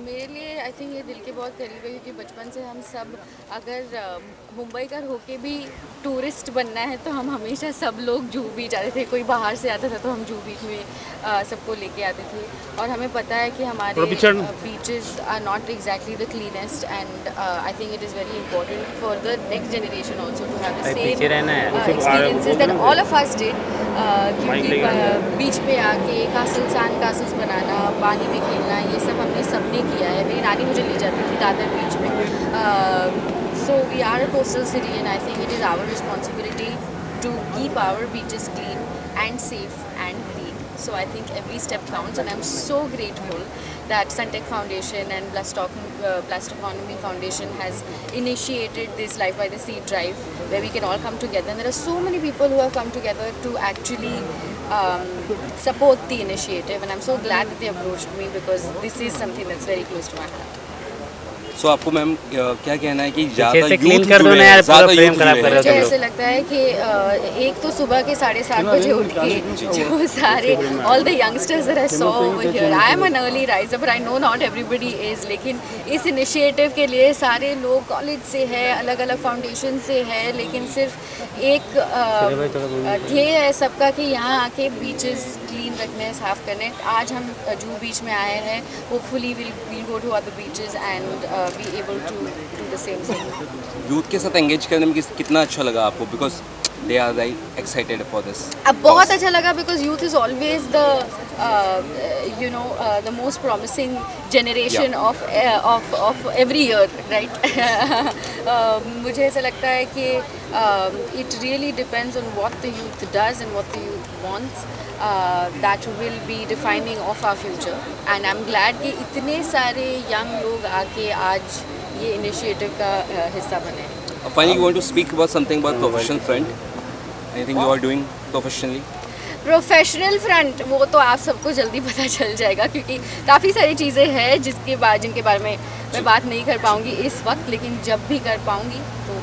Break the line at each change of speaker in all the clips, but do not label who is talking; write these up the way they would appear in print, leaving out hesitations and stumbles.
मेरे लिए I think ये दिल के बहुत करीब है, क्योंकि बचपन से हम सब अगर मुंबई का होके भी टूरिस्ट बनना है तो हम हमेशा सब लोग जूहू बीच आते थे। कोई बाहर से आता था तो हम जूहू बीच में सबको लेके आते थे। और हमें पता है कि हमारे beaches are not exactly the cleanest, and I think it is very important for the next generation also to have the same experiences that all of us did. क्योंकि बीच पे आके कासल्स बनाना, पानी में खेलना, ये सब हमने सबने किया है। मेरी नानी मुझे ले जाती थी दादर बीच में। So we are a coastal city, and I think it is our responsibility to keep our beaches clean and safe and green. So I think every step counts, and I'm so grateful that Suntec Foundation and Plastoconomy Foundation has initiated this Life by the Sea drive, where we can all come together. And there are so many people who have come together to actually support the initiative, and I'm so glad that they approached me, because this is something that's very close to my heart.
So आपको ma'am क्या कहना है कि ज़्यादा youth
मुझे ऐसे लगता है कि एक तो सुबह के 7:30 बजे उठ के जो सारे all the youngsters that I saw over here, I am an early riser but I know not everybody is, लेकिन इस इनिशिएटिव के लिए सारे लोग कॉलेज से है, अलग अलग फाउंडेशन से है, लेकिन सिर्फ एक ध्येय है सबका कि यहाँ आके बीचेस क्लीन रखने, साफ करने। आज हम जूहू बीच में आए हैं, hopefully will go to other beaches and be able to do the same thing.
Youth के साथ एंगेज करने में कितना अच्छा लगा आपको, because they are very excited for this?
अब बहुत अच्छा लगा, because youth is always the the most promising generation of every year, right? मुझे ऐसा लगता है कि it really depends on what the youth does and what the youth wants, that will be defining of our future, and I'm glad कि इतने सारे young लोग आके आज ये initiative का हिस्सा बने।
Finally, you want to speak about something about professional front? Anything you are doing professionally?
Professional front वो तो आप सबको जल्दी पता चल जाएगा, क्योंकि काफ़ी सारी चीज़ें हैं जिनके बारे में मैं बात नहीं कर पाऊँगी इस वक्त, लेकिन जब भी कर पाऊँगी तो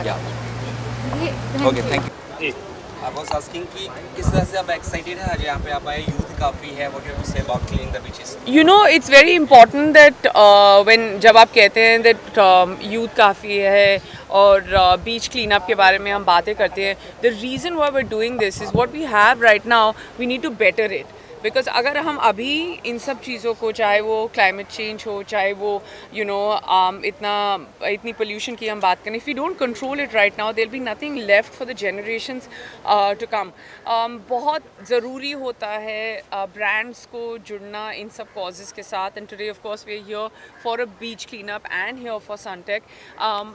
बताऊँगी।
Okay, thank you. I was asking कि किस तरह से आप एक्साइटेड हैं आज यहाँ पे आप आए, यूथ काफ़ी है, what you have to say about cleaning the beaches?
You know, it's very important that when जब आप कहते हैं that यूथ काफ़ी है और बीच क्लीन अप के बारे में हम बातें करते हैं, the reason why we're doing this is what we have right now, we need to better it. Because अगर हम अभी इन सब चीज़ों को, चाहे वो क्लाइमेट चेंज हो, चाहे वो इतनी पोल्यूशन की हम बात करें, if you don't control it right now there be nothing left for the generations to come. बहुत ज़रूरी होता है ब्रांड्स को जुड़ना इन सब कॉजेज़ के साथ, and today of course we are here for a beach clean up and here for suntech.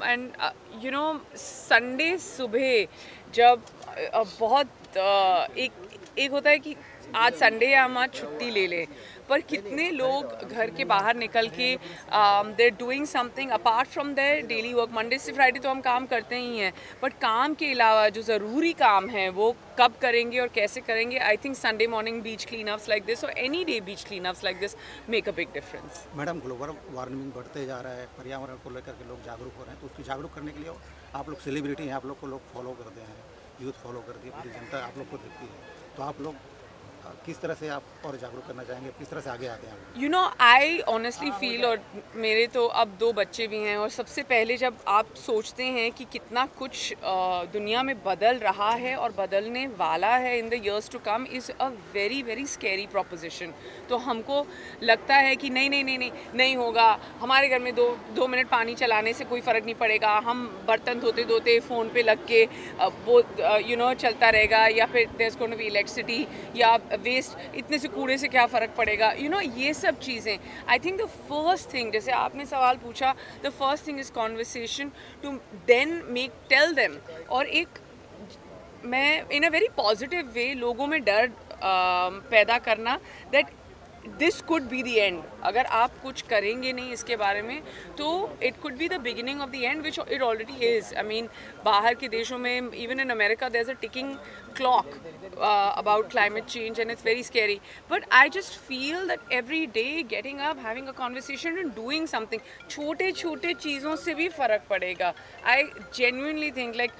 And you know, Sunday सुबह जब बहुत एक होता है कि आज संडे है, हम आज छुट्टी ले लें, पर कितने लोग घर के बाहर निकल के they are doing something apart from their daily work. Monday से फ्राइडे तो हम काम करते ही हैं, बट काम के अलावा जो ज़रूरी काम है वो कब करेंगे और कैसे करेंगे। I think Sunday morning beach clean ups like this और any day beach clean ups like this make a big difference.
Madam, global warming बढ़ते जा रहा है, पर्यावरण को लेकर के लोग जागरूक हो रहे हैं, तो उसकी जागरूक करने के लिए आप लोग सेलिब्रिटी हैं, आप लोग को लोग फॉलो करते हैं, यूथ फॉलो करती है, पूरी जनता आप लोग को देखती है, तो आप लोग किस तरह से आप और जागरूक करना चाहेंगे, किस तरह से आगे आते हैं?
You know, I honestly feel, और मेरे तो अब 2 बच्चे भी हैं, और सबसे पहले जब आप सोचते हैं कि कितना कुछ दुनिया में बदल रहा है और बदलने वाला है in the years to come, is a very very scary proposition. तो हमको लगता है कि नहीं होगा, हमारे घर में 2 मिनट पानी चलाने से कोई फ़र्क नहीं पड़ेगा, हम बर्तन धोते धोते फ़ोन पे लग के वो चलता रहेगा, या फिर there is going to be electricity, या वेस्ट, इतने से कूड़े से क्या फ़र्क पड़ेगा, ये सब चीज़ें। I think the first thing, जैसे आपने सवाल पूछा, the first thing is conversation to then tell them, और एक मैं इन अ वेरी पॉजिटिव वे लोगों में डर पैदा करना that this could be the end. अगर आप कुछ करेंगे नहीं इसके बारे में तो it could be the beginning of the end, which it already is. I mean, बाहर के देशों में, even in America, there is a ticking clock about climate change, and it's very scary, but I just feel that every day getting up, having a conversation and doing something, छोटे छोटे चीज़ों से भी फ़र्क पड़ेगा। I genuinely think like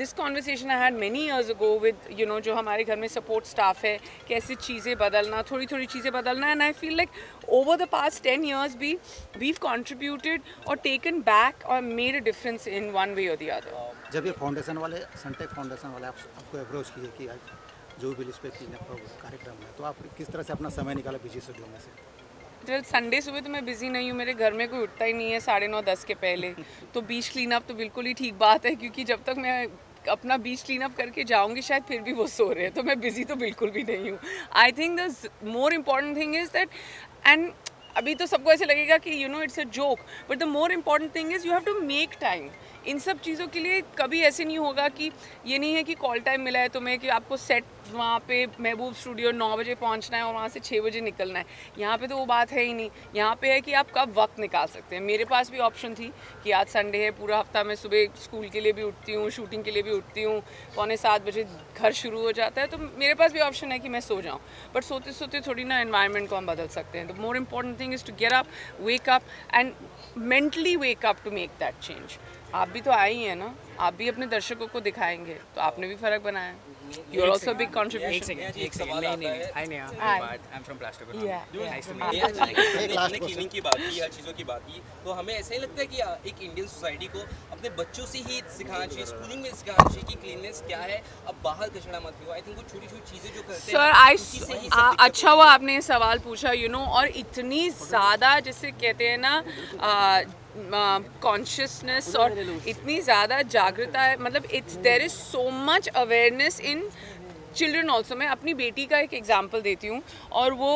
this conversation I had many years ago with जो हमारे घर में support staff है, कैसे चीज़ें बदलना, थोड़ी थोड़ी चीज़ें चीज़ें बदलना है। And I feel like over the past 10 years भी वीव कंट्रीब्यूटेड और टेकन बैक और made a difference in one way और द अदर।
जब ये फाउंडेशन वाले, सनटेक फाउंडेशन वाले आपको अप्रोच किए कि आज जो भी इस पे कार्यक्रम है, तो आप किस तरह से अपना समय निकाला बिजी शेड्यूल में से?
तो संडे सुबह तो मैं बिज़ी नहीं हूँ, मेरे घर में कोई उठता ही नहीं है 9:30-10 के पहले, तो बीच क्लीन अप तो बिल्कुल ही ठीक बात है, क्योंकि जब तक मैं अपना बीच क्लीन अप करके जाऊंगी शायद फिर भी वो सो रहे हैं, तो मैं बिज़ी तो बिल्कुल भी नहीं हूँ। I think the more important thing is that, and अभी तो सबको ऐसे लगेगा कि you know it's a joke, but the more important thing is you have to make time. इन सब चीज़ों के लिए कभी ऐसे नहीं होगा कि ये नहीं है कि कॉल टाइम मिला है तुम्हें कि आपको सेट वहाँ पे महबूब स्टूडियो 9 बजे पहुँचना है और वहाँ से 6 बजे निकलना है। यहाँ पे तो वो बात है ही नहीं। यहाँ पे है कि आप कब वक्त निकाल सकते हैं। मेरे पास भी ऑप्शन थी कि आज संडे है, पूरा हफ्ता मैं सुबह स्कूल के लिए भी उठती हूँ, शूटिंग के लिए भी उठती हूँ, 6:45 बजे घर शुरू हो जाता है, तो मेरे पास भी ऑप्शन है कि मैं सो जाऊँ। बट सोते सोते थोड़ी ना एनवायरनमेंट को हम बदल सकते हैं। The more important thing is to get up, wake up and mentally wake up to make that change. आप भी तो आए ही हैं ना, आप भी अपने दर्शकों को दिखाएंगे, तो आपने भी फर्क बनाया। You are also big contribution.
एक सवाल आता है।
Hi Neha,
Hi.
but I'm from Plaster.
Yeah.
Nice to meet you.
हमने क्लीनिंग की बात की, हर चीज़ों की बात की, तो हमें ऐसा ही लगता है कि एक इंडियन सोसाइटी को अपने बच्चों से ही सिखाना चाहिए, स्कूलिंग में सिखाना चाहिए कि क्लीननेस क्या है, अब बाहर कचरा मत फेंको। आई थिंक वो छोटी छोटी चीज़ें जो करते
सर
हैं उसी से ही सब दिक्कत
अच्छा हुआ आपने ये सवाल पूछा, यू नो, और इतनी ज़्यादा जिसे कहते हैं ना कॉन्शियसनेस और इतनी ज़्यादा जागरूकता है, मतलब it's there is so much awareness in children also. मैं अपनी बेटी का एक एग्जांपल देती हूँ, और वो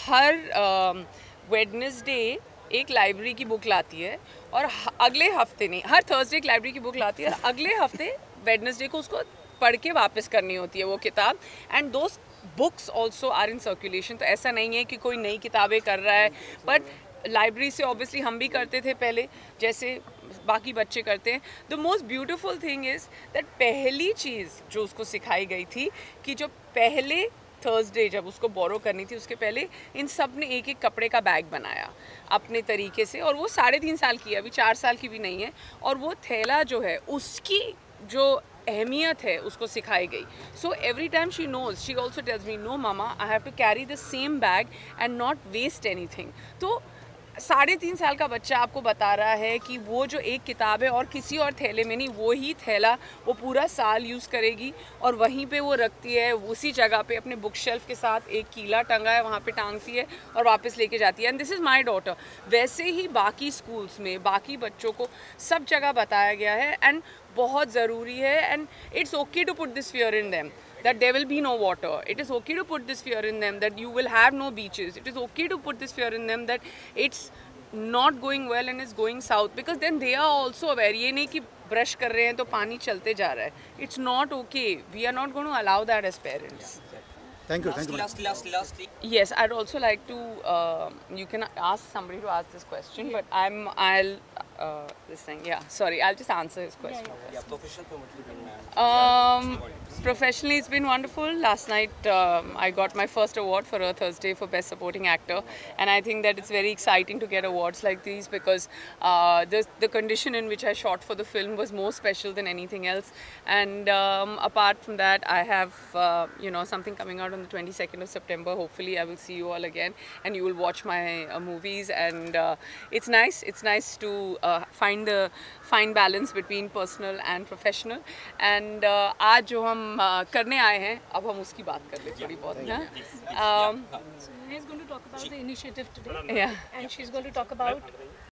हर वेडनेसडे एक लाइब्रेरी की बुक लाती है, और अगले हफ्ते नहीं, हर थर्सडे एक लाइब्रेरी की बुक लाती है, और अगले हफ्ते वेडनेसडे को उसको पढ़ के वापस करनी होती है वो किताब। And those books also are in circulation. तो ऐसा नहीं है कि कोई नई किताबें कर रहा है, बट लाइब्रेरी से ऑब्वियसली हम भी करते थे पहले, जैसे बाकी बच्चे करते हैं। The most beautiful thing is that पहली चीज़ जो उसको सिखाई गई थी कि जो पहले थर्सडे जब उसको बोरो करनी थी, उसके पहले इन सब ने एक एक कपड़े का बैग बनाया अपने तरीके से, और वो 3.5 साल की है, अभी 4 साल की भी नहीं है, और वो थैला जो है उसकी जो अहमियत है उसको सिखाई गई। So every time she knows, she also tells me, no mama, I have to carry the same bag and not waste anything. तो 3.5 साल का बच्चा आपको बता रहा है कि वो जो एक किताब है और किसी और थैले में नहीं, वो ही थैला वो पूरा साल यूज़ करेगी, और वहीं पे वो रखती है, उसी जगह पे अपने बुक शेल्फ के साथ एक कीला टंगा है वहाँ पे टांगती है और वापस लेके जाती है। And this is my daughter. वैसे ही बाकी स्कूल्स में बाकी बच्चों को सब जगह बताया गया है, एंड बहुत ज़रूरी है। And it's okay to put this fear in them that there will be no water. It is okay to put this fear in them that you will have no beaches. It is okay to put this fear in them that it's not going well and is going south, because then they are also aware. ये नहीं कि brush कर रहे हैं तो पानी चलते जा रहा है। It's not okay. We are not going to allow that as parents.
Thank you.
Lastly.
Yes, I'd also like to. You can ask somebody to ask this question, but I'll this thing. Yeah, sorry. I'll just answer his question.
Yeah, professional man.
Professionally, it's been wonderful. Last night, I got my first award for Earth Thursday for Best Supporting Actor, and I think that it's very exciting to get awards like these, because the condition in which I shot for the film was more special than anything else. And apart from that, I have something coming out on the 22nd of September. Hopefully, I will see you all again, and you will watch my movies. And it's nice. It's nice to find the fine balance between personal and professional. And आज जो हम करने आए हैं, अब हम उसकी बात कर ले थोड़ी बहुत।
Neha is going to talk about the initiative today,
Yeah.
and she's going to talk about